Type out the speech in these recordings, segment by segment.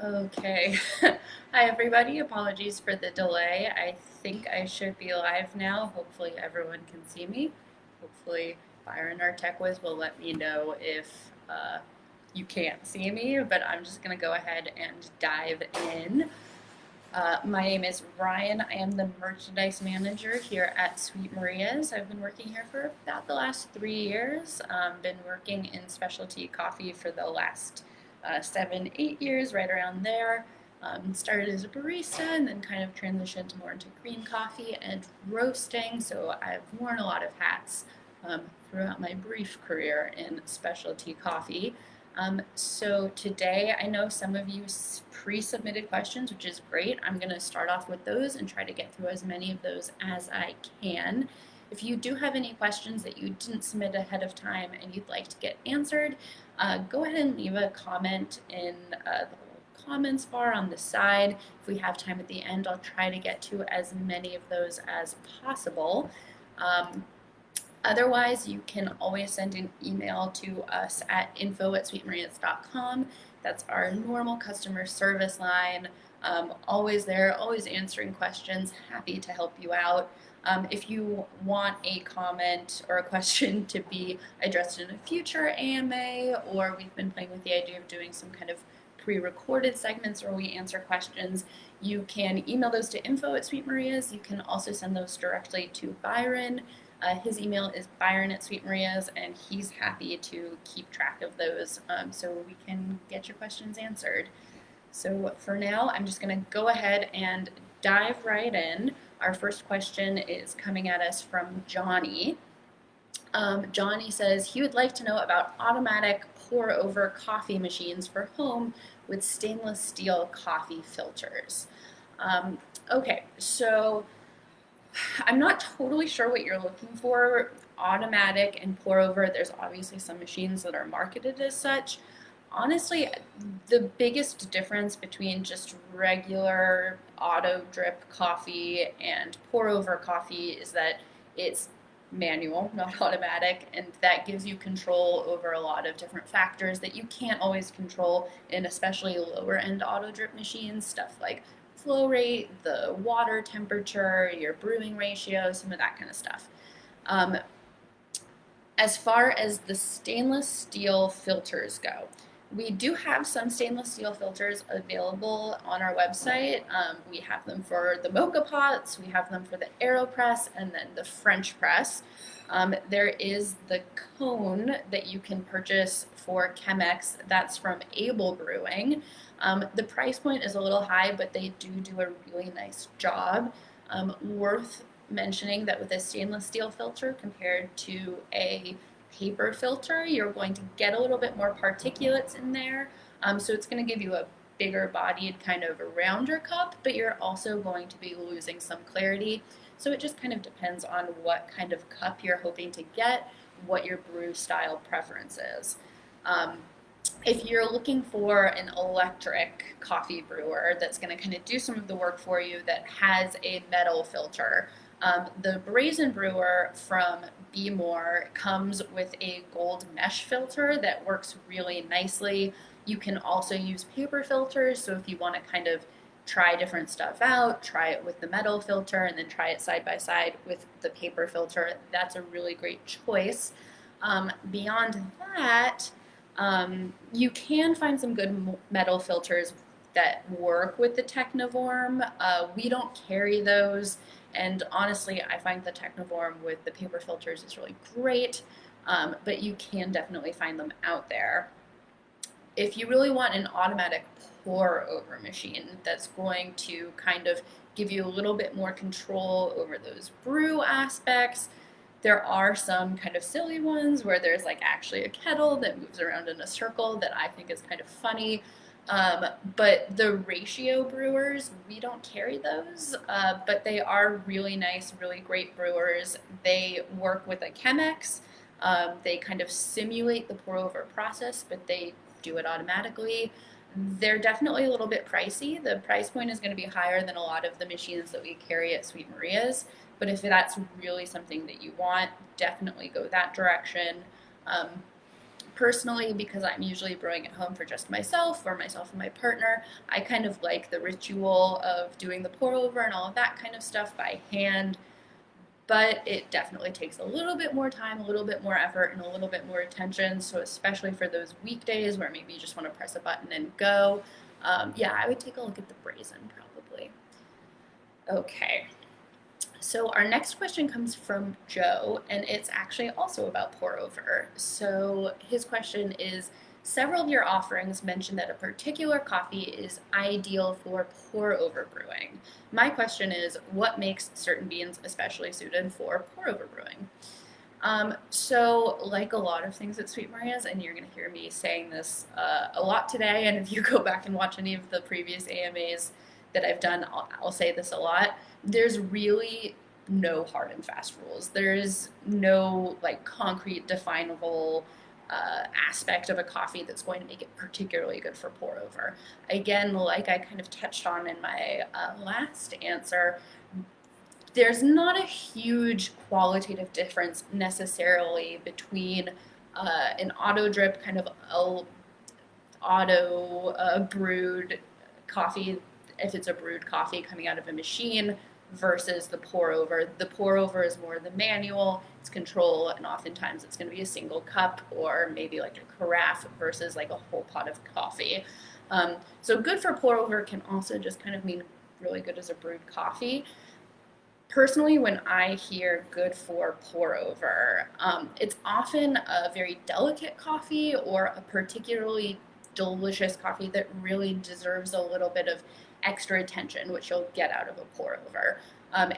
Okay. Hi, everybody. Apologies for the delay. I think I should be live now. Hopefully, everyone can see me. Hopefully, Byron, our tech whiz, will let me know if you can't see me, but I'm just going to go ahead and dive in. My name is Ryan. I am the merchandise manager here at Sweet Maria's. I've been working here for about the last 3 years. Been working in specialty coffee for the last 7, 8 years, right around there. Started as a barista and then kind of transitioned more into green coffee and roasting. So I've worn a lot of hats throughout my brief career in specialty coffee. So today, I know some of you pre-submitted questions, which is great. I'm going to start off with those and try to get through as many of those as I can. If you do have any questions that you didn't submit ahead of time and you'd like to get answered, go ahead and leave a comment in the comments bar on the side. If we have time at the end, I'll try to get to as many of those as possible. Otherwise, you can always send an email to us at info@sweetmarias.com. That's our normal customer service line. Always there, always answering questions, happy to help you out. If you want a comment or a question to be addressed in a future AMA, or we've been playing with the idea of doing some kind of pre-recorded segments where we answer questions, you can email those to info@sweetmarias. You can also send those directly to Byron. His email is byron@sweetmarias, and he's happy to keep track of those so we can get your questions answered. So for now, I'm just going to go ahead and dive right in. Our first question is coming at us from Johnny. Johnny says he would like to know about automatic pour-over coffee machines for home with stainless steel coffee filters. Okay, so I'm not totally sure what you're looking for. Automatic and pour over, there's obviously some machines that are marketed as such. Honestly, the biggest difference between just regular auto drip coffee and pour over coffee is that it's manual, not automatic, and that gives you control over a lot of different factors that you can't always control in especially lower end auto drip machines, stuff like flow rate, the water temperature, your brewing ratio, some of that kind of stuff. As far as the stainless steel filters go, we do have some stainless steel filters available on our website. We have them for the mocha pots, we have them for the AeroPress, and then the French press. There is the cone that you can purchase for Chemex. That's from Able Brewing. The price point is a little high, but they do a really nice job. Worth mentioning that with a stainless steel filter compared to a paper filter, you're going to get a little bit more particulates in there. So it's going to give you a bigger bodied kind of a rounder cup, but you're also going to be losing some clarity. So it just kind of depends on what kind of cup you're hoping to get, what your brew style preference is. If you're looking for an electric coffee brewer that's going to kind of do some of the work for you that has a metal filter, the Brazen Brewer from Be More comes with a gold mesh filter that works really nicely. You can also use paper filters, so if you want to kind of try different stuff out, try it with the metal filter, and then try it side by side with the paper filter, that's a really great choice. Beyond that, you can find some good metal filters that work with the Technovorm. We don't carry those, and honestly, I find the Technovorm with the paper filters is really great, but you can definitely find them out there. If you really want an automatic pour over machine that's going to kind of give you a little bit more control over those brew aspects, there are some kind of silly ones where there's like actually a kettle that moves around in a circle that I think is kind of funny. But the ratio brewers, we don't carry those, but they are really nice, really great brewers. They work with a Chemex. They kind of simulate the pour over process, but they do it automatically. They're definitely a little bit pricey. The price point is going to be higher than a lot of the machines that we carry at Sweet Maria's. But if that's really something that you want, definitely go that direction. Personally, because I'm usually brewing at home for just myself or myself and my partner, I kind of like the ritual of doing the pour over and all of that kind of stuff by hand, but it definitely takes a little bit more time, a little bit more effort, and a little bit more attention. So especially for those weekdays where maybe you just want to press a button and go, yeah, I would take a look at the brazen probably. Okay. So our next question comes from Joe, and it's actually also about pour over. So his question is, several of your offerings mention that a particular coffee is ideal for pour over brewing. My question is, what makes certain beans especially suited for pour over brewing? So like a lot of things at Sweet Maria's, and you're going to hear me saying this a lot today, and if you go back and watch any of the previous AMAs that I've done, I'll say this a lot. There's really no hard and fast rules. There's no like concrete definable aspect of a coffee that's going to make it particularly good for pour over. Again, like I kind of touched on in my last answer, there's not a huge qualitative difference necessarily between an auto drip kind of auto brewed coffee, if it's a brewed coffee coming out of a machine, versus the pour over. The pour over is more the manual, it's control, and oftentimes it's going to be a single cup or maybe like a carafe versus like a whole pot of coffee. So good for pour over can also just kind of mean really good as a brewed coffee. Personally, when I hear good for pour over, it's often a very delicate coffee or a particularly delicious coffee that really deserves a little bit of extra attention, which you'll get out of a pour over.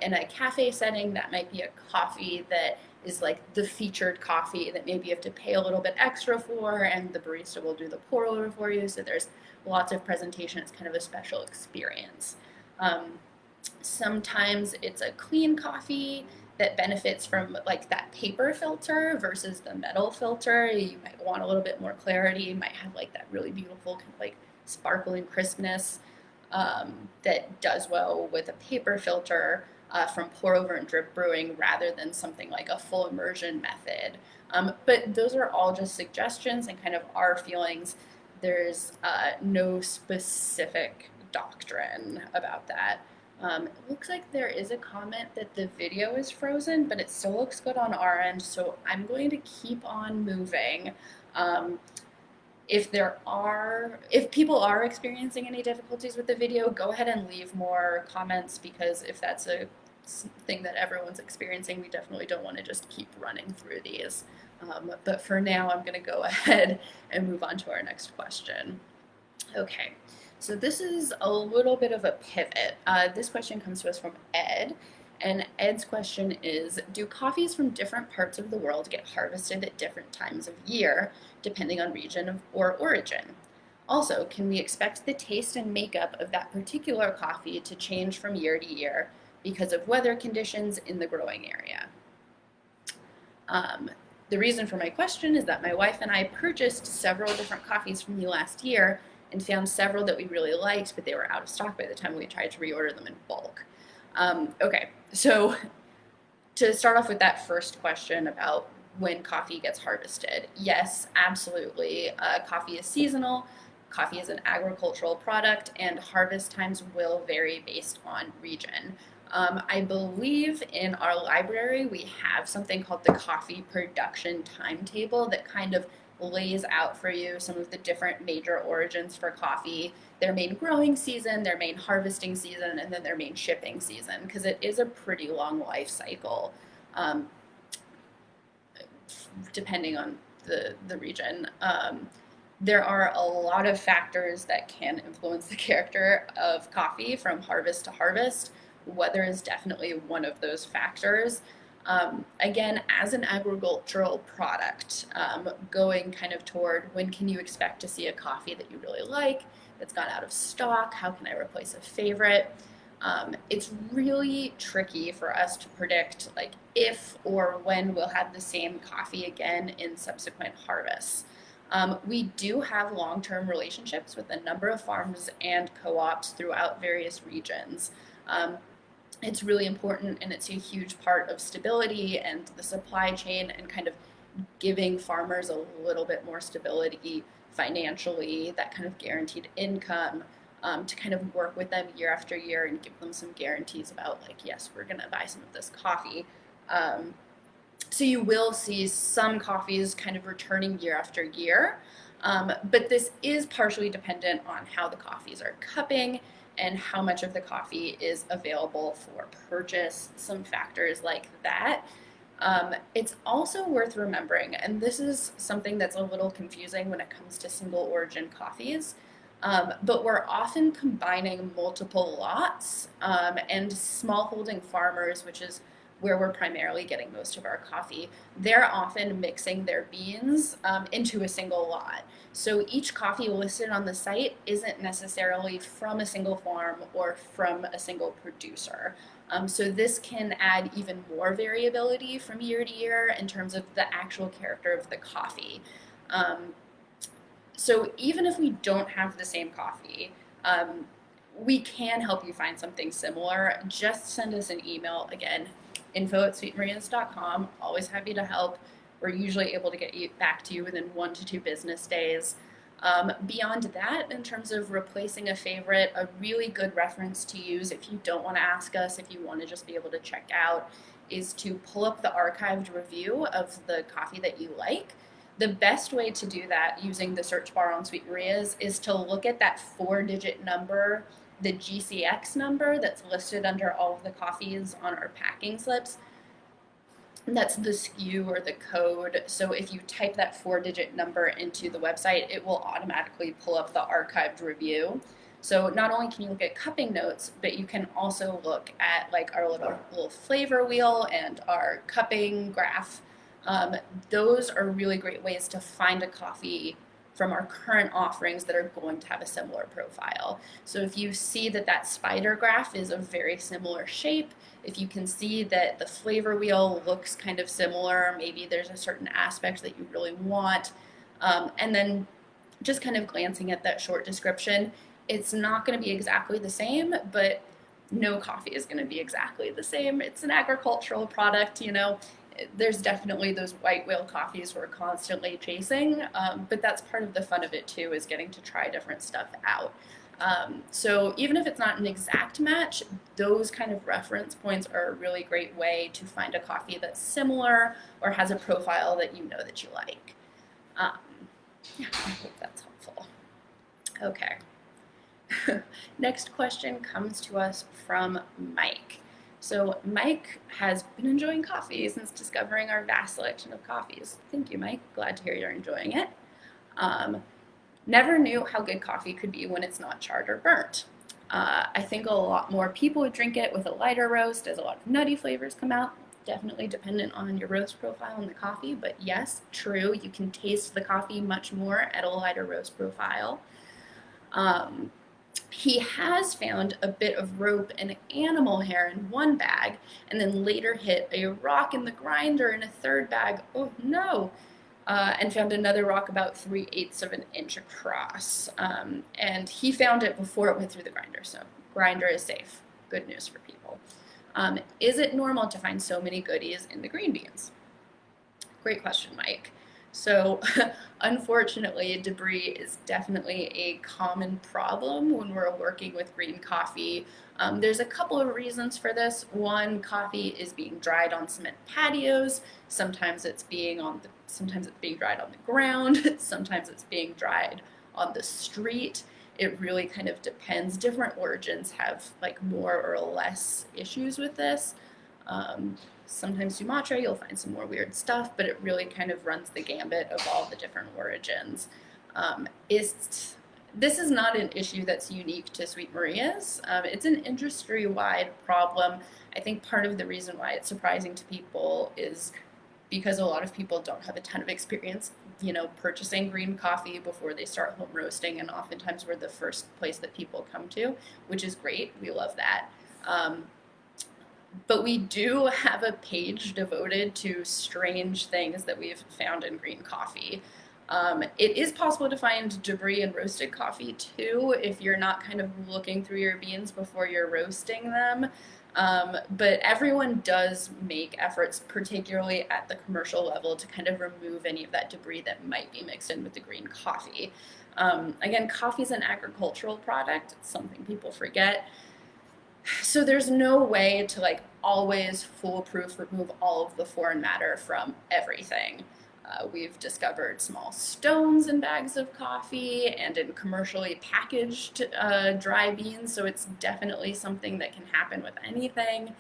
In a cafe setting, that might be a coffee that is like the featured coffee that maybe you have to pay a little bit extra for, and the barista will do the pour over for you. So there's lots of presentation. It's kind of a special experience. Sometimes it's a clean coffee that benefits from like that paper filter versus the metal filter. You might want a little bit more clarity. You might have like that really beautiful kind of like sparkling crispness that does well with a paper filter from pour over and drip brewing rather than something like a full immersion method. But those are all just suggestions and kind of our feelings. There's no specific doctrine about that. It looks like there is a comment that the video is frozen, but it still looks good on our end, so I'm going to keep on moving. If people are experiencing any difficulties with the video, go ahead and leave more comments, because if that's a thing that everyone's experiencing, we definitely don't want to just keep running through these. But for now, I'm going to go ahead and move on to our next question. Okay. So this is a little bit of a pivot. This question comes to us from Ed, and Ed's question is, do coffees from different parts of the world get harvested at different times of year, depending on region or origin? Also, can we expect the taste and makeup of that particular coffee to change from year to year because of weather conditions in the growing area? The reason for my question is that my wife and I purchased several different coffees from you last year and found several that we really liked, but they were out of stock by the time we tried to reorder them in bulk. Okay, so to start off with that first question about when coffee gets harvested, yes, absolutely. Coffee is seasonal, coffee is an agricultural product, and harvest times will vary based on region. I believe in our library we have something called the coffee production timetable that kind of lays out for you some of the different major origins for coffee, their main growing season, their main harvesting season, and then their main shipping season, because it is a pretty long life cycle, depending on the region. There are a lot of factors that can influence the character of coffee from harvest to harvest. Weather is definitely one of those factors. Again, as an agricultural product, going kind of toward when can you expect to see a coffee that you really like, that's gone out of stock, how can I replace a favorite? It's really tricky for us to predict like if or when we'll have the same coffee again in subsequent harvests. We do have long-term relationships with a number of farms and co-ops throughout various regions. It's really important, and it's a huge part of stability and the supply chain and kind of giving farmers a little bit more stability financially, that kind of guaranteed income, to kind of work with them year after year and give them some guarantees about, like, yes, we're going to buy some of this coffee. So you will see some coffees kind of returning year after year, but this is partially dependent on how the coffees are cupping and how much of the coffee is available for purchase, some factors like that. It's also worth remembering, and this is something that's a little confusing when it comes to single origin coffees, but we're often combining multiple lots, and smallholding farmers, which is where we're primarily getting most of our coffee, they're often mixing their beans into a single lot. So each coffee listed on the site isn't necessarily from a single farm or from a single producer. So this can add even more variability from year to year in terms of the actual character of the coffee. So even if we don't have the same coffee, we can help you find something similar. Just send us an email, again, info@sweetmarias.com. Always happy to help. We're usually able to get back to you within 1 to 2 business days. Beyond that, in terms of replacing a favorite, a really good reference to use if you don't want to ask us, if you want to just be able to check out, is to pull up the archived review of the coffee that you like. The best way to do that using the search bar on Sweet Maria's is to look at that 4-digit number, the GCX number that's listed under all of the coffees on our packing slips. That's the SKU or the code. So if you type that 4-digit number into the website, it will automatically pull up the archived review. So not only can you look at cupping notes, but you can also look at like our little flavor wheel and our cupping graph. Those are really great ways to find a coffee from our current offerings that are going to have a similar profile. So if you see that that spider graph is a very similar shape, if you can see that the flavor wheel looks kind of similar, maybe there's a certain aspect that you really want, and then just kind of glancing at that short description, it's not going to be exactly the same, but no coffee is going to be exactly the same. It's an agricultural product, you know. There's definitely those white whale coffees we're constantly chasing, but that's part of the fun of it too, is getting to try different stuff out. So even if it's not an exact match, those kind of reference points are a really great way to find a coffee that's similar or has a profile that you know that you like. Yeah, I hope that's helpful. Okay. Next question comes to us from Mike. So Mike has been enjoying coffee since discovering our vast selection of coffees. Thank you, Mike. Glad to hear you're enjoying it. Never knew how good coffee could be when it's not charred or burnt. I think a lot more people would drink it with a lighter roast as a lot of nutty flavors come out. Definitely dependent on your roast profile and the coffee, but yes, true, you can taste the coffee much more at a lighter roast profile. He has found a bit of rope and animal hair in one bag, and then later hit a rock in the grinder in a third bag. Oh no! And found another rock about 3/8 of an inch across. And he found it before it went through the grinder, so grinder is safe. Good news for people. Is it normal to find so many goodies in the green beans? Great question, Mike. So unfortunately, debris is definitely a common problem when we're working with green coffee. There's a couple of reasons for this. One, coffee is being dried on cement patios. Sometimes it's being dried on the ground. Sometimes it's being dried on the street. It really kind of depends. Different origins have like more or less issues with this. Sometimes Sumatra, you'll find some more weird stuff, but it really kind of runs the gambit of all the different origins. This is not an issue that's unique to Sweet Maria's. It's an industry-wide problem. I think part of the reason why it's surprising to people is because a lot of people don't have a ton of experience, you know, purchasing green coffee before they start home roasting, and oftentimes we're the first place that people come to, which is great. We love that. But we do have a page devoted to strange things that we've found in green coffee. It is possible to find debris in roasted coffee too if you're not kind of looking through your beans before you're roasting them. But everyone does make efforts, particularly at the commercial level, to kind of remove any of that debris that might be mixed in with the green coffee. Again, coffee is an agricultural product. It's something people forget. So there's no way to like always foolproof remove all of the foreign matter from everything. We've discovered small stones in bags of coffee and in commercially packaged dry beans, so it's definitely something that can happen with anything,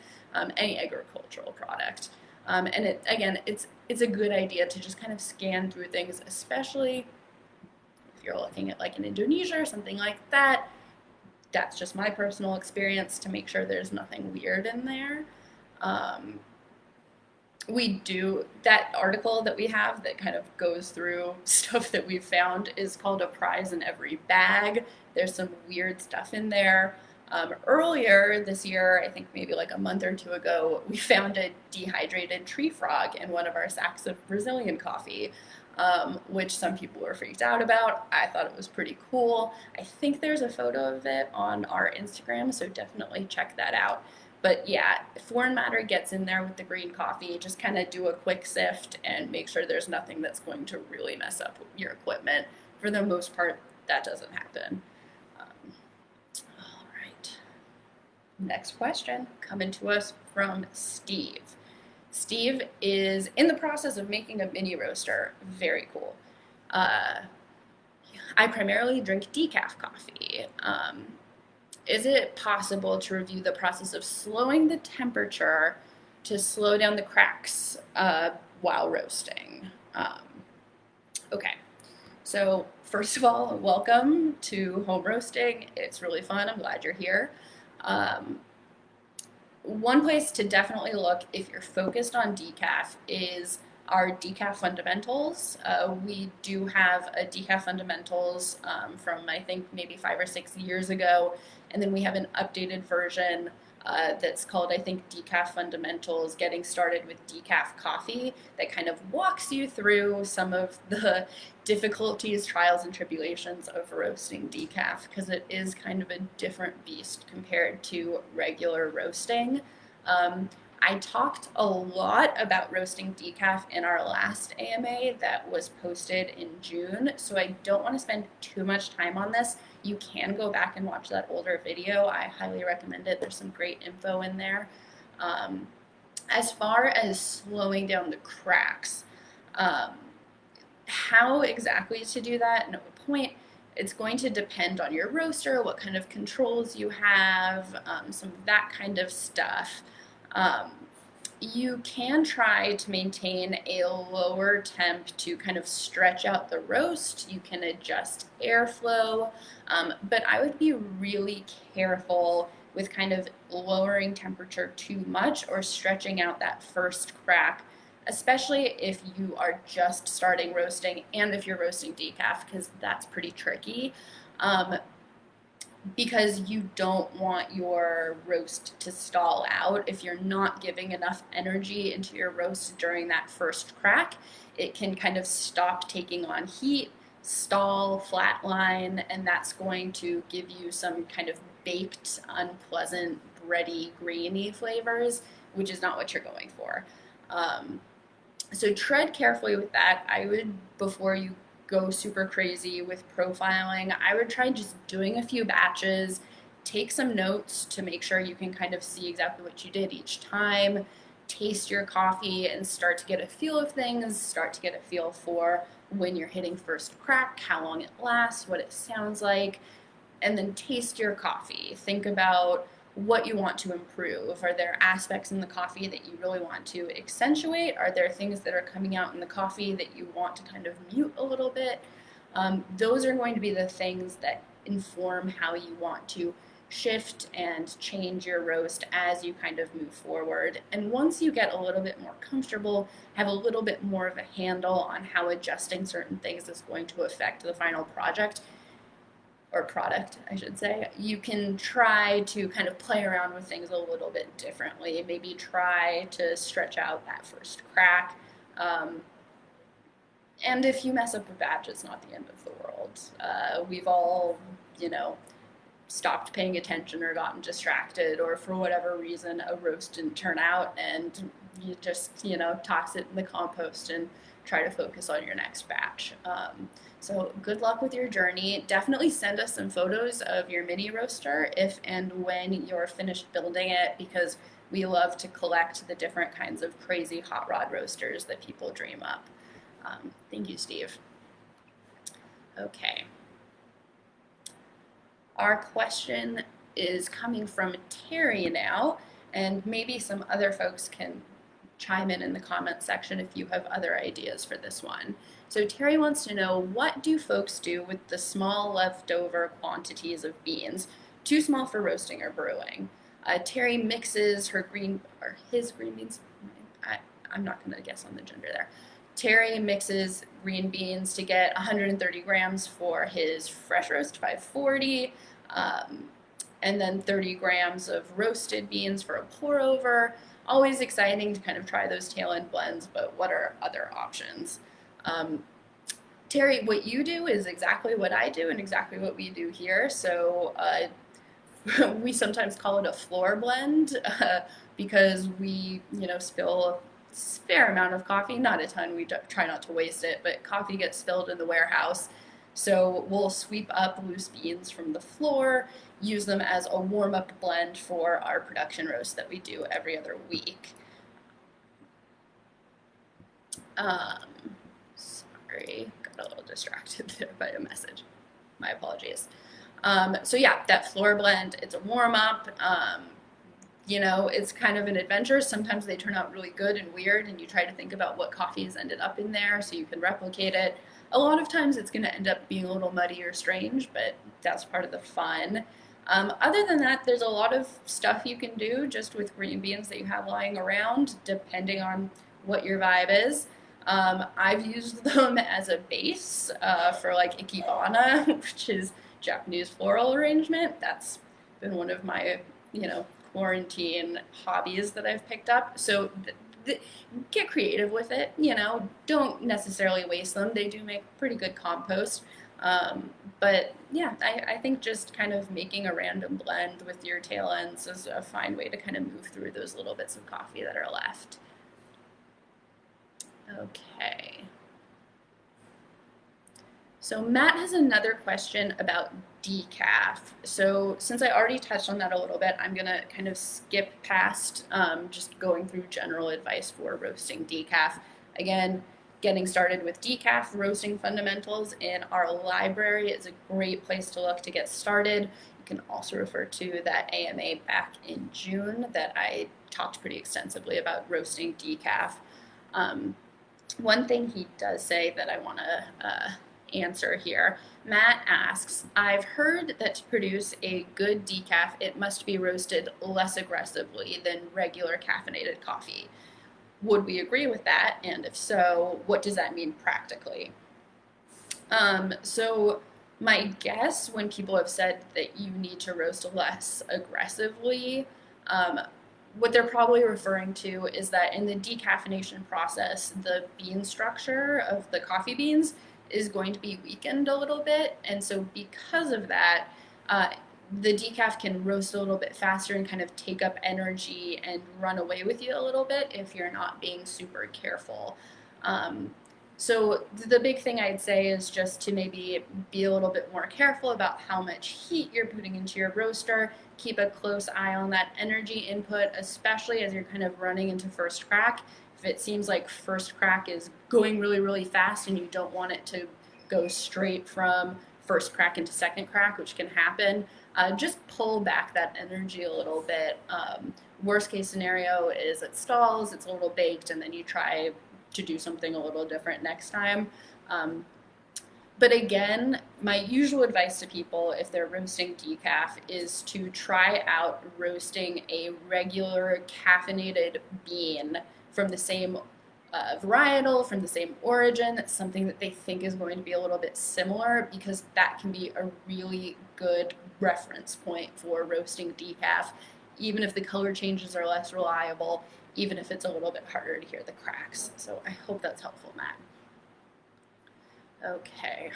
any agricultural product. And again, it's a good idea to just kind of scan through things, especially if you're looking at like in Indonesia or something like that. That's just my personal experience, to make sure there's nothing weird in there. That article that we have that kind of goes through stuff that we've found is called A Prize in Every Bag. There's some weird stuff in there. Earlier this year, I think maybe like a month or two ago, we found a dehydrated tree frog in one of our sacks of Brazilian coffee, which some people were freaked out about. I thought it was pretty cool. I think there's a photo of it on our Instagram, so definitely check that out. But yeah, if foreign matter gets in there with the green coffee, just kind of do a quick sift and make sure there's nothing that's going to really mess up your equipment. For the most part, that doesn't happen. All right. Next question coming to us from Steve. Steve is in the process of making a mini roaster. Very cool. I primarily drink decaf coffee. Is it possible to review the process of slowing the temperature to slow down the cracks while roasting? Okay, so first of all, welcome to home roasting. It's really fun. I'm glad you're here. One place to definitely look if you're focused on decaf is our decaf fundamentals. We do have a decaf fundamentals from I think maybe 5 or 6 years ago, and then we have an updated version that's called I think Decaf Fundamentals Getting Started with Decaf Coffee, that kind of walks you through some of the difficulties, trials, and tribulations of roasting decaf, because it is kind of a different beast compared to regular roasting. I talked a lot about roasting decaf in our last AMA that was posted in June, so I don't want to spend too much time on this. You can go back and watch that older video. I highly recommend it. There's some great info in there. As far as slowing down the cracks, how exactly to do that and at what point, it's going to depend on your roaster, what kind of controls you have, some of that kind of stuff. You can try to maintain a lower temp to kind of stretch out the roast. You can adjust airflow, but I would be really careful with kind of lowering temperature too much or stretching out that first crack, especially if you are just starting roasting and if you're roasting decaf, because that's pretty tricky. Because you don't want your roast to stall out. If you're not giving enough energy into your roast during that first crack, it can kind of stop taking on heat, stall, flatline, and that's going to give you some kind of baked, unpleasant, bready, grainy flavors, which is not what you're going for. So tread carefully with that. I would, before you go super crazy with profiling, I would try just doing a few batches, take some notes to make sure you can kind of see exactly what you did each time, taste your coffee and start to get a feel of things, start to get a feel for when you're hitting first crack, how long it lasts, what it sounds like, and then taste your coffee. Think about what you want to improve. Are there aspects in the coffee that you really want to accentuate? Are there things that are coming out in the coffee that you want to kind of mute a little bit? Those are going to be the things that inform how you want to shift and change your roast as you kind of move forward. And once you get a little bit more comfortable, have a little bit more of a handle on how adjusting certain things is going to affect the final project, or product, I should say, you can try to kind of play around with things a little bit differently. Maybe try to stretch out that first crack. And if you mess up a batch, it's not the end of the world. We've all, stopped paying attention or gotten distracted, or for whatever reason a roast didn't turn out, and you just, toss it in the compost and try to focus on your next batch. So good luck with your journey. Definitely send us some photos of your mini roaster if and when you're finished building it, because we love to collect the different kinds of crazy hot rod roasters that people dream up. Thank you, Steve. Okay. Our question is coming from Terry now, and maybe some other folks can chime in the comment section if you have other ideas for this one. So Terry wants to know, what do folks do with the small leftover quantities of beans, too small for roasting or brewing? Terry mixes his green beans. I'm not going to guess on the gender there. Terry mixes green beans to get 130 grams for his fresh roast 540, and then 30 grams of roasted beans for a pour over. Always exciting to kind of try those tail end blends, but what are other options? Terry, what you do is exactly what I do and exactly what we do here. So we sometimes call it a floor blend because we, spill a fair amount of coffee, not a ton, we try not to waste it, but coffee gets spilled in the warehouse. So we'll sweep up loose beans from the floor, use them as a warm-up blend for our production roast that we do every other week. Sorry, got a little distracted there by a message. My apologies. So yeah, that floor blend, it's a warm-up. It's kind of an adventure. Sometimes they turn out really good and weird, and you try to think about what coffees ended up in there so you can replicate it. A lot of times it's going to end up being a little muddy or strange, but that's part of the fun. Other than that, there's a lot of stuff you can do just with green beans that you have lying around, depending on what your vibe is. I've used them as a base for like ikebana, which is Japanese floral arrangement. That's been one of my, quarantine hobbies that I've picked up. So get creative with it, don't necessarily waste them. They do make pretty good compost. But yeah, I think just kind of making a random blend with your tail ends is a fine way to kind of move through those little bits of coffee that are left. Okay. So Matt has another question about decaf. So since I already touched on that a little bit, I'm gonna kind of skip past just going through general advice for roasting decaf. Again, getting started with decaf roasting fundamentals in our library is a great place to look to get started. You can also refer to that AMA back in June that I talked pretty extensively about roasting decaf. One thing he does say that I want to answer here. Matt asks, I've heard that to produce a good decaf, it must be roasted less aggressively than regular caffeinated coffee. Would we agree with that? And if so, what does that mean practically? So my guess when people have said that you need to roast less aggressively, what they're probably referring to is that in the decaffeination process, the bean structure of the coffee beans is going to be weakened a little bit, and so because of that, the decaf can roast a little bit faster and kind of take up energy and run away with you a little bit if you're not being super careful. So the big thing I'd say is just to maybe be a little bit more careful about how much heat you're putting into your roaster. Keep a close eye on that energy input, especially as you're kind of running into first crack. If it seems like first crack is going really, really fast and you don't want it to go straight from first crack into second crack, which can happen, just pull back that energy a little bit. Worst case scenario is it stalls, it's a little baked, and then you try to do something a little different next time. But again, my usual advice to people if they're roasting decaf is to try out roasting a regular caffeinated bean from the same varietal, from the same origin, something that they think is going to be a little bit similar, because that can be a really good reference point for roasting decaf, even if the color changes are less reliable, even if it's a little bit harder to hear the cracks. So I hope that's helpful, Matt. Okay.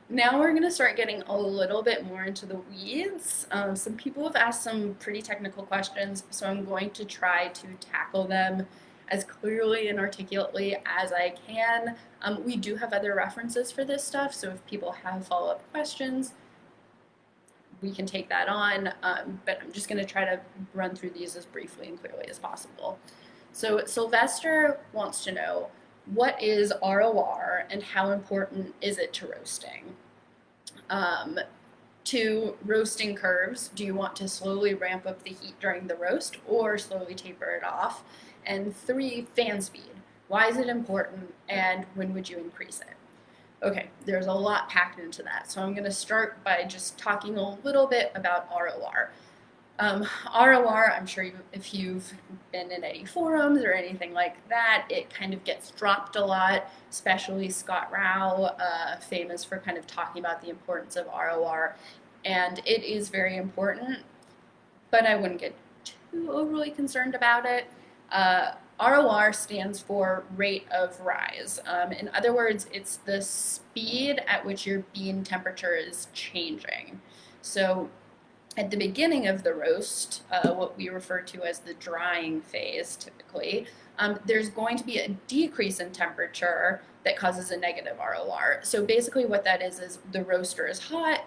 Now we're going to start getting a little bit more into the weeds. Some people have asked some pretty technical questions, so I'm going to try to tackle them as clearly and articulately as I can. We do have other references for this stuff, so if people have follow-up questions, we can take that on, but I'm just going to try to run through these as briefly and clearly as possible. So Sylvester wants to know, what is ROR and how important is it to roasting? To roasting curves, do you want to slowly ramp up the heat during the roast or slowly taper it off? And 3, fan speed. Why is it important and when would you increase it? Okay, there's a lot packed into that. So I'm going to start by just talking a little bit about ROR. ROR, I'm sure if you've been in any forums or anything like that, it kind of gets dropped a lot, especially Scott Rao, famous for kind of talking about the importance of ROR. And it is very important, but I wouldn't get too overly concerned about it. ROR stands for rate of rise. In other words, it's the speed at which your bean temperature is changing. So at the beginning of the roast, what we refer to as the drying phase typically, there's going to be a decrease in temperature that causes a negative ROR. So basically what that is the roaster is hot,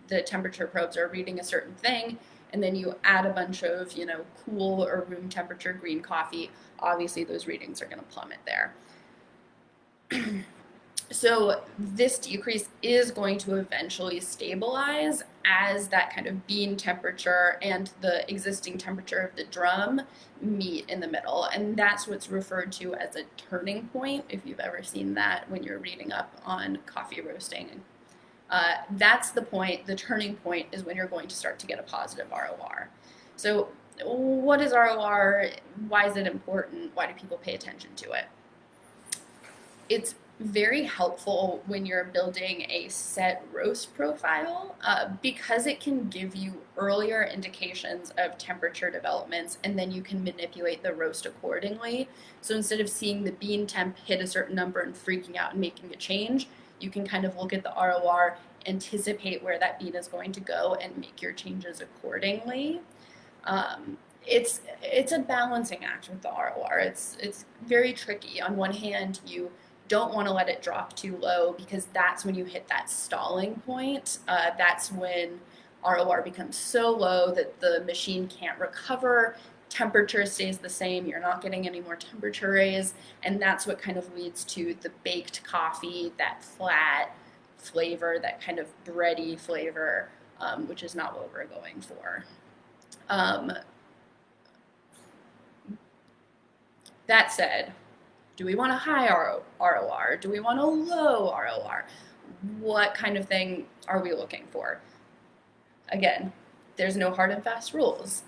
the temperature probes are reading a certain thing, and then you add a bunch of, cool or room temperature green coffee. Obviously those readings are going to plummet there. So this decrease is going to eventually stabilize as that kind of bean temperature and the existing temperature of the drum meet in the middle. And that's what's referred to as a turning point, if you've ever seen that when you're reading up on coffee roasting. That's the point. The turning point is when you're going to start to get a positive ROR. So what is ROR? Why is it important? Why do people pay attention to it? It's very helpful when you're building a set roast profile because it can give you earlier indications of temperature developments, and then you can manipulate the roast accordingly. So instead of seeing the bean temp hit a certain number and freaking out and making a change, you can kind of look at the ROR, anticipate where that bean is going to go, and make your changes accordingly. It's a balancing act with the ROR. It's very tricky. On one hand, you don't want to let it drop too low because that's when you hit that stalling point. That's when ROR becomes so low that the machine can't recover. Temperature stays the same. You're not getting any more temperature raise. And that's what kind of leads to the baked coffee, that flat flavor, that kind of bready flavor, which is not what we're going for. That said, do we want a high ROR? Do we want a low ROR? What kind of thing are we looking for? Again, there's no hard and fast rules.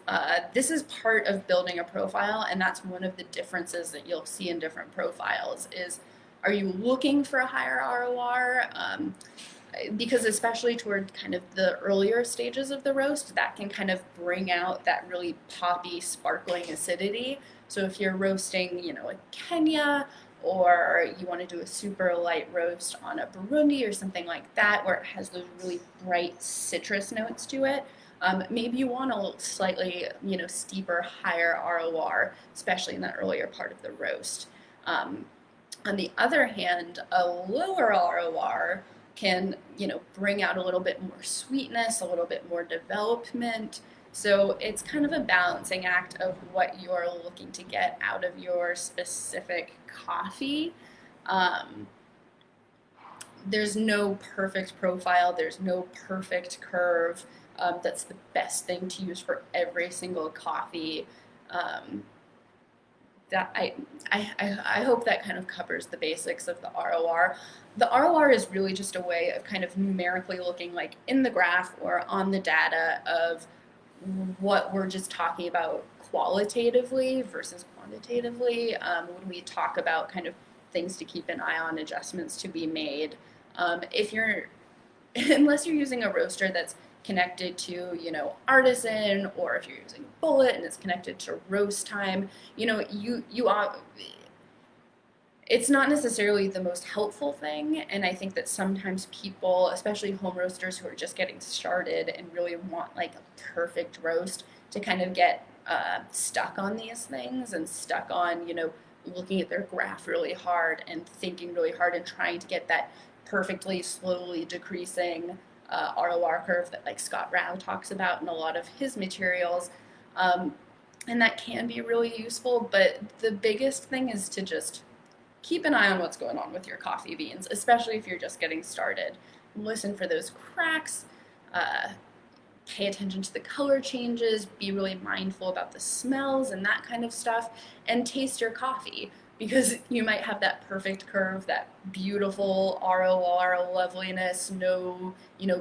This is part of building a profile, and that's one of the differences that you'll see in different profiles is, are you looking for a higher ROR? Because especially toward kind of the earlier stages of the roast, that can kind of bring out that really poppy, sparkling acidity. So if you're roasting, a Kenya, or you want to do a super light roast on a Burundi or something like that, where it has those really bright citrus notes to it, maybe you want a slightly, steeper, higher ROR, especially in that earlier part of the roast. On the other hand, a lower ROR can, bring out a little bit more sweetness, a little bit more development. So it's kind of a balancing act of what you're looking to get out of your specific coffee. There's no perfect profile. There's no perfect curve. That's the best thing to use for every single coffee. That I hope that kind of covers the basics of the ROR. The ROR is really just a way of kind of numerically looking like in the graph or on the data of what we're just talking about qualitatively versus quantitatively when we talk about kind of things to keep an eye on, adjustments to be made. Unless you're using a roaster that's connected to, artisan, or if you're using bullet and it's connected to roast time, It's not necessarily the most helpful thing, and I think that sometimes people, especially home roasters who are just getting started and really want like a perfect roast, to kind of get stuck on these things and stuck on, looking at their graph really hard and thinking really hard and trying to get that perfectly slowly decreasing ROR curve that like Scott Rao talks about in a lot of his materials. And that can be really useful, but the biggest thing is to just keep an eye on what's going on with your coffee beans, especially if you're just getting started. Listen for those cracks, pay attention to the color changes, be really mindful about the smells and that kind of stuff, and taste your coffee, because you might have that perfect curve, that beautiful ROR loveliness, no,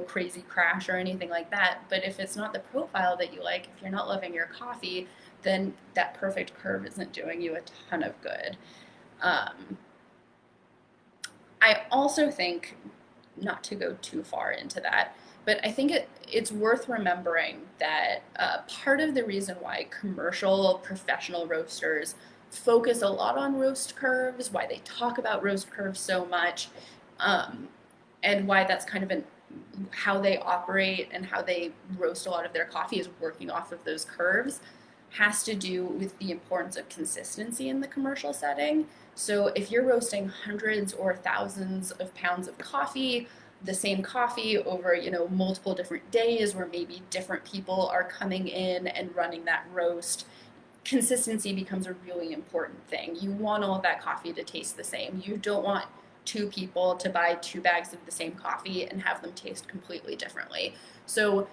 crazy crash or anything like that. But if it's not the profile that you like, if you're not loving your coffee, then that perfect curve isn't doing you a ton of good. I also think, not to go too far into that, but I think it's worth remembering that part of the reason why commercial professional roasters focus a lot on roast curves, why they talk about roast curves so much, and why that's kind of how they operate and how they roast a lot of their coffee is working off of those curves, has to do with the importance of consistency in the commercial setting. So if you're roasting hundreds or thousands of pounds of coffee, the same coffee over, multiple different days where maybe different people are coming in and running that roast, consistency becomes a really important thing. You want all of that coffee to taste the same. You don't want two people to buy 2 bags of the same coffee and have them taste completely differently. So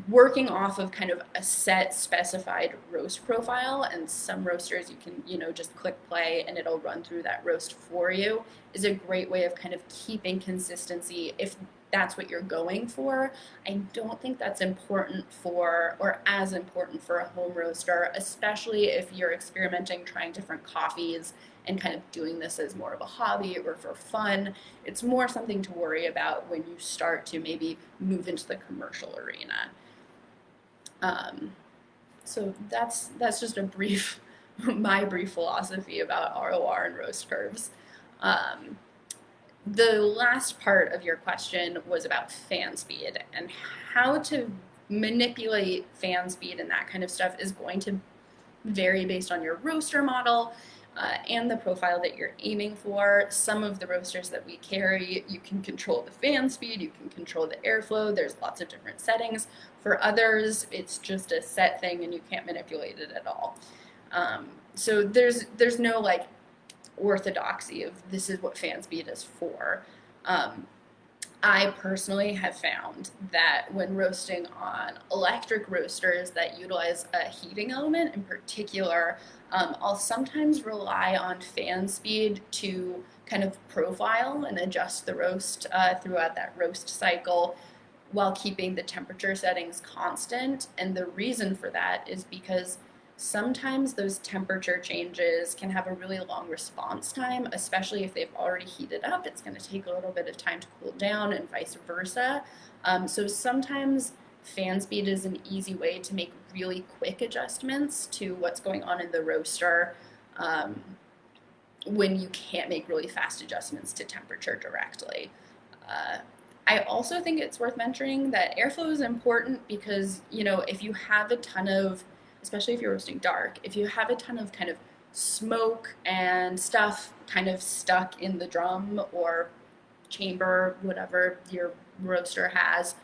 working off of kind of a set specified roast profile, and some roasters you can, just click play and it'll run through that roast for you, is a great way of kind of keeping consistency if that's what you're going for. I don't think that's important for, or as important for, a home roaster, especially if you're experimenting, trying different coffees and kind of doing this as more of a hobby or for fun. It's more something to worry about when you start to maybe move into the commercial arena. So that's just a brief, my brief philosophy about ROR and roast curves. The last part of your question was about fan speed, and how to manipulate fan speed and that kind of stuff is going to vary based on your roaster model and the profile that you're aiming for. Some of the roasters that we carry, you can control the fan speed, you can control the airflow, there's lots of different settings. For others, it's just a set thing and you can't manipulate it at all. So there's no like orthodoxy of this is what fan speed is for. I personally have found that when roasting on electric roasters that utilize a heating element in particular, I'll sometimes rely on fan speed to kind of profile and adjust the roast throughout that roast cycle while keeping the temperature settings constant. And the reason for that is because sometimes those temperature changes can have a really long response time, especially if they've already heated up. It's going to take a little bit of time to cool down and vice versa. So sometimes fan speed is an easy way to make really quick adjustments to what's going on in the roaster when you can't make really fast adjustments to temperature directly. I also think it's worth mentioning that airflow is important because, if you have a ton of, especially if you're roasting dark, if you have a ton of kind of smoke and stuff kind of stuck in the drum or chamber, whatever your roaster has,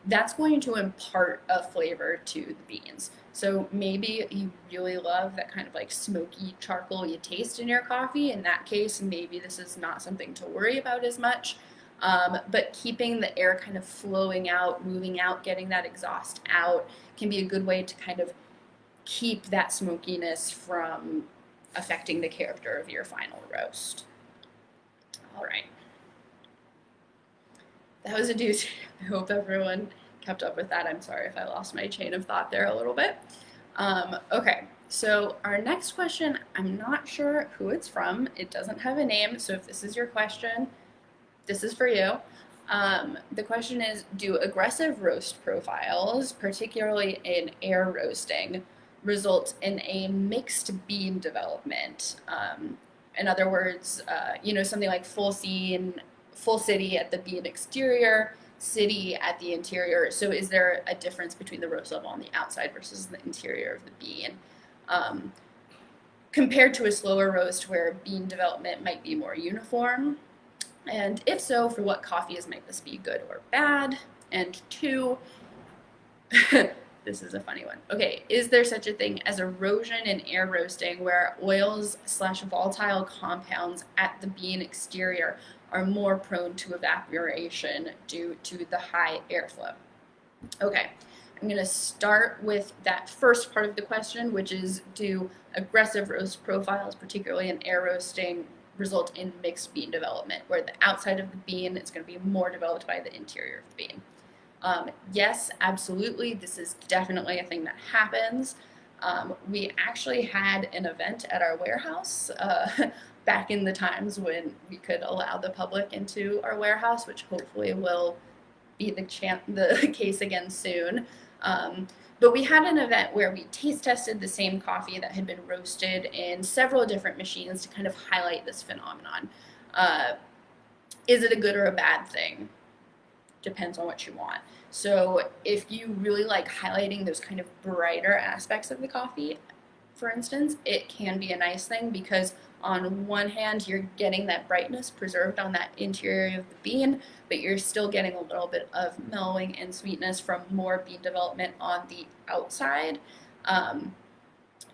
that's going to impart a flavor to the beans. So maybe you really love that kind of like smoky charcoal you taste in your coffee. In that case, maybe this is not something to worry about as much. But keeping the air kind of flowing out, moving out, getting that exhaust out can be a good way to kind of keep that smokiness from affecting the character of your final roast. All right. That was a doozy. I hope everyone kept up with that. I'm sorry if I lost my chain of thought there a little bit. Okay, so our next question, I'm not sure who it's from. It doesn't have a name, so if this is your question, this is for you. The question is, do aggressive roast profiles, particularly in air roasting, result in a mixed bean development? In other words, something like full city at the bean exterior, city at the interior. So is there a difference between the roast level on the outside versus the interior of the bean? Compared to a slower roast where bean development might be more uniform? And if so, for what coffees might this be good or bad? And two, this is a funny one. Okay, is there such a thing as erosion in air roasting where oils/volatile compounds at the bean exterior are more prone to evaporation due to the high airflow? Okay, I'm going to start with that first part of the question, which is, do aggressive roast profiles, particularly in air roasting, result in mixed bean development, where the outside of the bean is going to be more developed by the interior of the bean? Yes, absolutely. This is definitely a thing that happens. We actually had an event at our warehouse back in the times when we could allow the public into our warehouse, which hopefully will be the case again soon. But we had an event where we taste tested the same coffee that had been roasted in several different machines to kind of highlight this phenomenon. Is it a good or a bad thing? Depends on what you want. So if you really like highlighting those kind of brighter aspects of the coffee, for instance, it can be a nice thing because on one hand, you're getting that brightness preserved on that interior of the bean, but you're still getting a little bit of mellowing and sweetness from more bean development on the outside.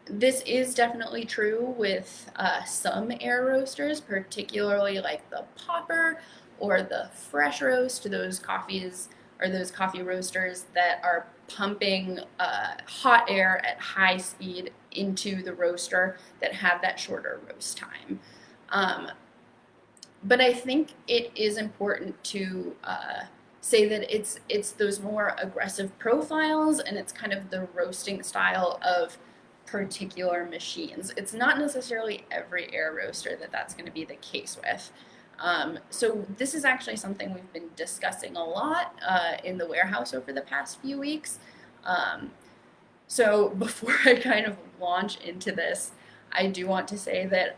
This is definitely true with some air roasters, particularly like the popper or the fresh roast, those coffees or those coffee roasters that are pumping hot air at high speed into the roaster that have that shorter roast time. But I think it is important to say that it's those more aggressive profiles and it's kind of the roasting style of particular machines. It's not necessarily every air roaster that's going to be the case with. So this is actually something we've been discussing a lot in the warehouse over the past few weeks. So before I kind of launch into this, I do want to say that,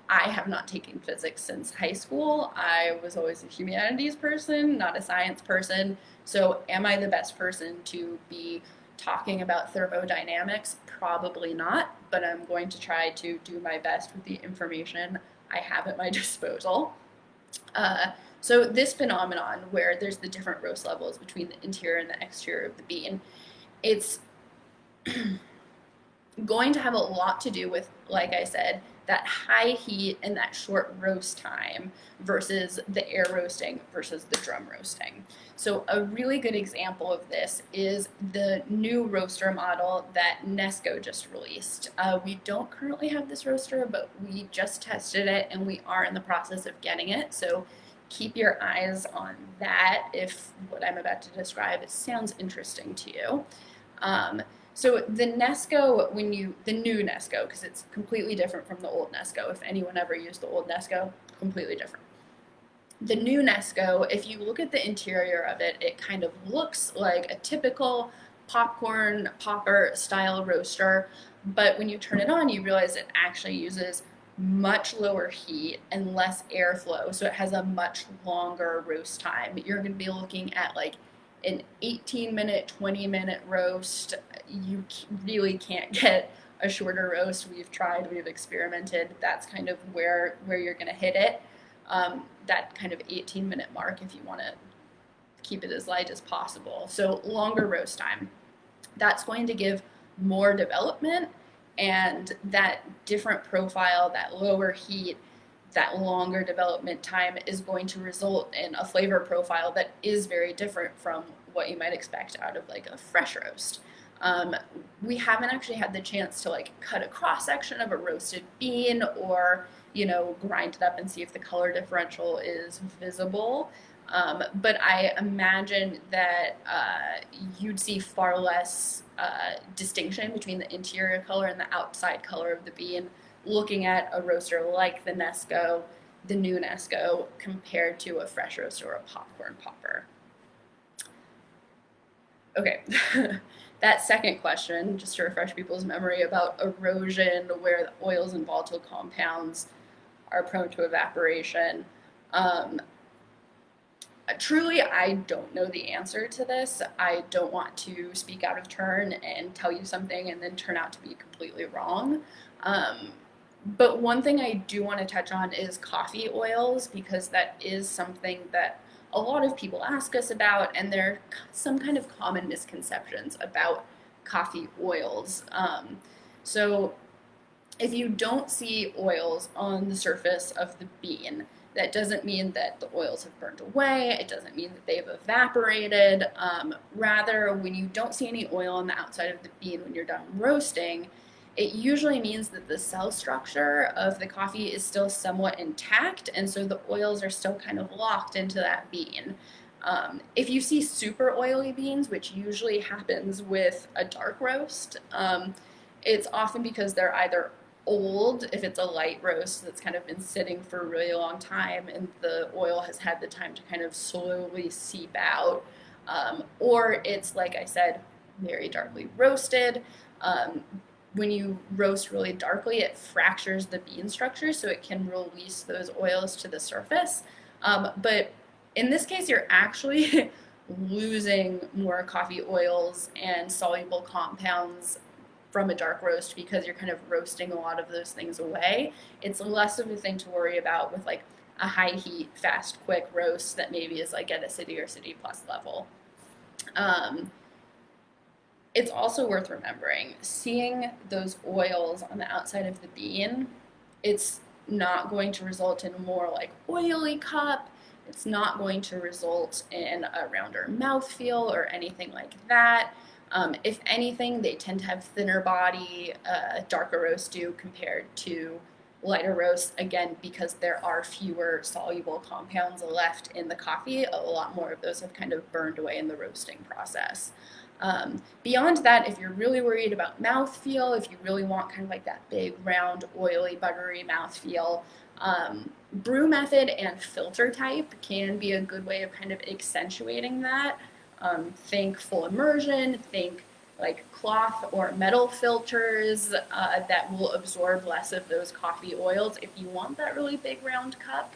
I have not taken physics since high school. I was always a humanities person, not a science person. So am I the best person to be talking about thermodynamics? Probably not, but I'm going to try to do my best with the information I have at my disposal. So this phenomenon where there's the different roast levels between the interior and the exterior of the bean, it's going to have a lot to do with, like I said, that high heat and that short roast time versus the air roasting versus the drum roasting. So a really good example of this is the new roaster model that Nesco just released. We don't currently have this roaster, but we just tested it and we are in the process of getting it. So keep your eyes on that if what I'm about to describe sounds interesting to you. So the Nesco, the new Nesco, because it's completely different from the old Nesco. If anyone ever used the old Nesco, completely different. The new Nesco, if you look at the interior of it, it kind of looks like a typical popcorn popper style roaster, but when you turn it on, you realize it actually uses much lower heat and less airflow, so it has a much longer roast time. You're going to be looking at like an 18-minute, 20-minute roast. You really can't get a shorter roast. We've tried, we've experimented. That's kind of where you're going to hit it. That kind of 18-minute mark if you want to keep it as light as possible. So longer roast time. That's going to give more development, and that different profile, that lower heat, that longer development time is going to result in a flavor profile that is very different from what you might expect out of like a fresh roast. We haven't actually had the chance to like cut a cross section of a roasted bean or, grind it up and see if the color differential is visible. But I imagine that you'd see far less distinction between the interior color and the outside color of the bean looking at a roaster like the Nesco, the new Nesco, compared to a fresh roaster or a popcorn popper. Okay, that second question, just to refresh people's memory about erosion, where the oils and volatile compounds are prone to evaporation. Truly, I don't know the answer to this. I don't want to speak out of turn and tell you something and then turn out to be completely wrong. But one thing I do want to touch on is coffee oils, because that is something that a lot of people ask us about, and there are some kind of common misconceptions about coffee oils. So if you don't see oils on the surface of the bean, that doesn't mean that the oils have burned away. It doesn't mean that they've evaporated. Rather, when you don't see any oil on the outside of the bean when you're done roasting, it usually means that the cell structure of the coffee is still somewhat intact, and so the oils are still kind of locked into that bean. If you see super oily beans, which usually happens with a dark roast, it's often because they're either old, if it's a light roast that's kind of been sitting for a really long time and the oil has had the time to kind of slowly seep out, or it's, like I said, very darkly roasted. When you roast really darkly, it fractures the bean structure, so it can release those oils to the surface. But in this case, you're actually losing more coffee oils and soluble compounds from a dark roast because you're kind of roasting a lot of those things away. It's less of a thing to worry about with like a high heat, fast, quick roast that maybe is like at a city or city plus level. It's also worth remembering, seeing those oils on the outside of the bean, it's not going to result in a more like oily cup. It's not going to result in a rounder mouthfeel or anything like that. If anything, they tend to have thinner body, darker roasts do compared to lighter roasts, again, because there are fewer soluble compounds left in the coffee. A lot more of those have kind of burned away in the roasting process. Beyond that, if you're really worried about mouthfeel, if you really want kind of like that big, round, oily, buttery mouthfeel, brew method and filter type can be a good way of kind of accentuating that. Think full immersion, think like cloth or metal filters that will absorb less of those coffee oils if you want that really big round cup.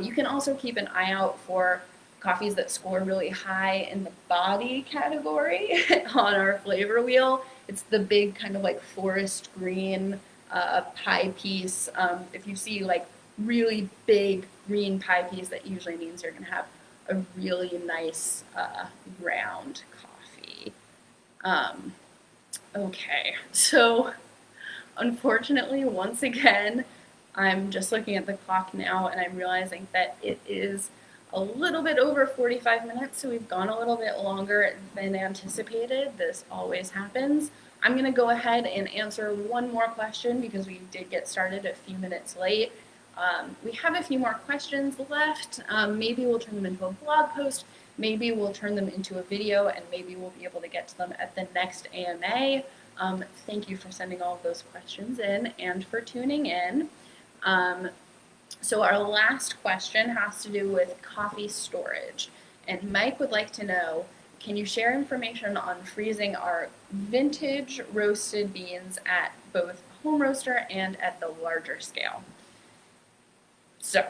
You can also keep an eye out for coffees that score really high in the body category on our flavor wheel. It's the big kind of like forest green pie piece. If you see like really big green pie piece, that usually means you're going to have a really nice round coffee. Okay, so unfortunately, once again, I'm just looking at the clock now and I'm realizing that it is a little bit over 45 minutes, so we've gone a little bit longer than anticipated. This always happens. I'm going to go ahead and answer one more question because we did get started a few minutes late. We have a few more questions left. Maybe we'll turn them into a blog post, maybe we'll turn them into a video, and maybe we'll be able to get to them at the next AMA. Thank you for sending all of those questions in and for tuning in. So our last question has to do with coffee storage. And Mike would like to know, can you share information on freezing our vintage roasted beans at both home roaster and at the larger scale? So,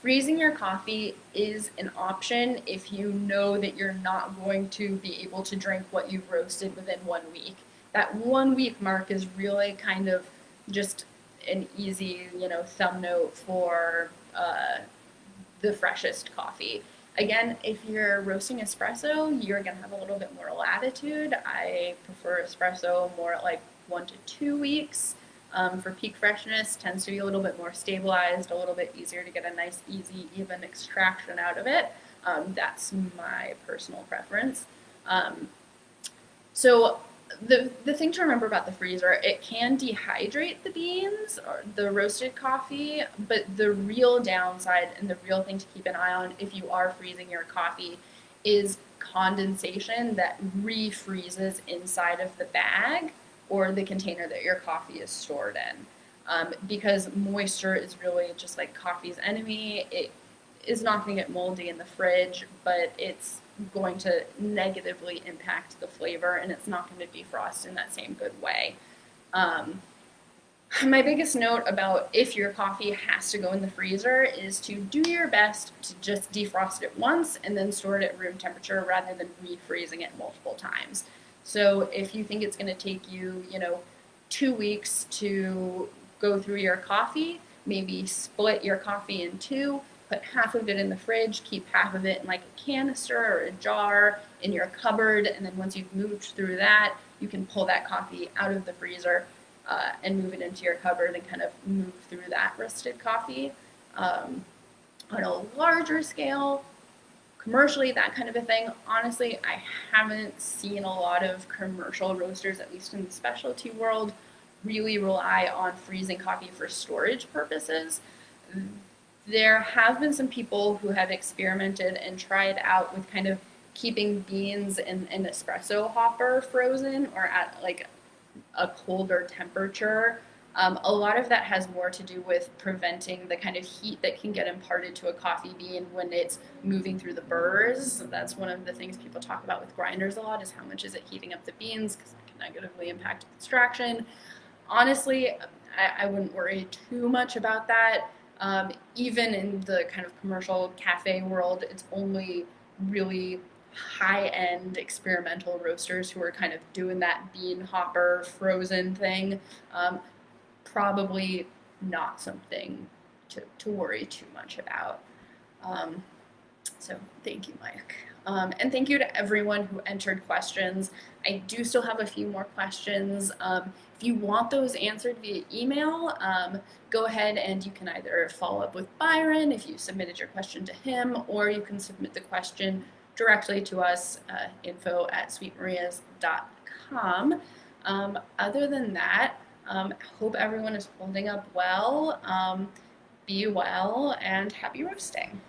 freezing your coffee is an option if you know that you're not going to be able to drink what you've roasted within 1 week. That 1 week mark is really kind of just an easy, thumb note for the freshest coffee. Again, if you're roasting espresso, you're gonna have a little bit more latitude. I prefer espresso more at like 1 to 2 weeks. For peak freshness, tends to be a little bit more stabilized, a little bit easier to get a nice, easy, even extraction out of it. That's my personal preference. So the thing to remember about the freezer, it can dehydrate the beans or the roasted coffee, but the real downside and the real thing to keep an eye on if you are freezing your coffee is condensation that refreezes inside of the bag or the container that your coffee is stored in. Because moisture is really just like coffee's enemy. It is not going to get moldy in the fridge, but it's going to negatively impact the flavor, and it's not going to defrost in that same good way. My biggest note about if your coffee has to go in the freezer is to do your best to just defrost it once and then store it at room temperature rather than refreezing it multiple times. So if you think it's going to take you, 2 weeks to go through your coffee, maybe split your coffee in two, put half of it in the fridge, keep half of it in like a canister or a jar in your cupboard, and then once you've moved through that, you can pull that coffee out of the freezer and move it into your cupboard and kind of move through that roasted coffee. On a larger scale, commercially, that kind of a thing, honestly, I haven't seen a lot of commercial roasters, at least in the specialty world, really rely on freezing coffee for storage purposes. There have been some people who have experimented and tried out with kind of keeping beans in an espresso hopper frozen or at like a colder temperature. A lot of that has more to do with preventing the kind of heat that can get imparted to a coffee bean when it's moving through the burrs. That's one of the things people talk about with grinders a lot, is how much is it heating up the beans, because that can negatively impact extraction. Honestly, I wouldn't worry too much about that. Even in the kind of commercial cafe world, it's only really high-end experimental roasters who are kind of doing that bean hopper frozen thing. Probably not something to worry too much about. Um, so thank you, Mike. And thank you to everyone who entered questions. I do still have a few more questions. If you want those answered via email, go ahead and you can either follow up with Byron if you submitted your question to him, or you can submit the question directly to us, info@sweetmarias.com. Other than that, hope everyone is holding up well. Be well and happy roasting.